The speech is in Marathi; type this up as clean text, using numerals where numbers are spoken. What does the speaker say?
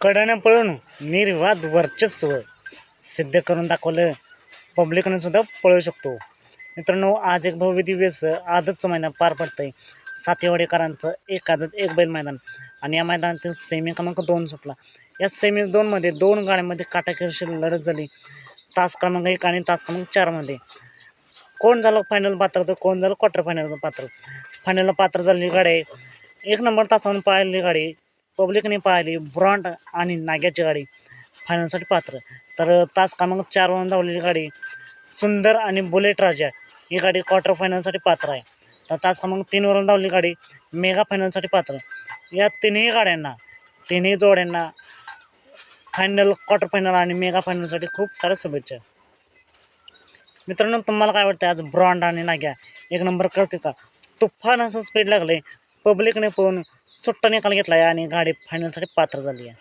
कडाने पळून निर्विवाद वर्चस्व सिद्ध करून दाखवलं. पब्लिकने सुद्धा पळू शकतो. मित्रांनो, आज एक भव्य दिव्य आदतचं मैदान पार पडतंय. सातेवाडीकरांचं एक आदत एक बैल मैदान आणि या मैदानातील सेमी क्रमांक 2 सुटला. या सेमी 2 मध्ये 2 गाड्यांमध्ये काटाकीरशी लढत झाली. तास क्रमांक 1 आणि तास क्रमांक 4 मध्ये कोण झालं फायनल पात्र तर कोण झालं क्वार्टर फायनल पात्र. फायनलला पात्र झालेली गाडी 1 नंबर तासावरून पाहिलेली गाडी पब्लिकने पाहिली ब्रॉन्ड आणि नाग्याची गाडी फायनलसाठी पात्र. तर तास क्रमांक 4 वरून धावलेली गाडी सुंदर आणि बुलेट राजा ही गाडी क्वार्टर फायनलसाठी पात्र आहे. तर तास क्रमांक 3 वरून धावलेली गाडी मेगा फायनलसाठी पात्र. या तिन्ही जोड्यांना फायनल, क्वार्टर फायनल आणि मेगा फायनलसाठी खूप साऱ्या शुभेच्छा. मित्रांनो, तुम्हाला काय वाटतं आज ब्रॉन्ड आणि नाग्या 1 नंबर करते का? तुफान असं स्पीड लागले. पब्लिकने पण सुट्टा निकाल घेतला आणि गाडी फायनलसाठी पात्र झाली आहे.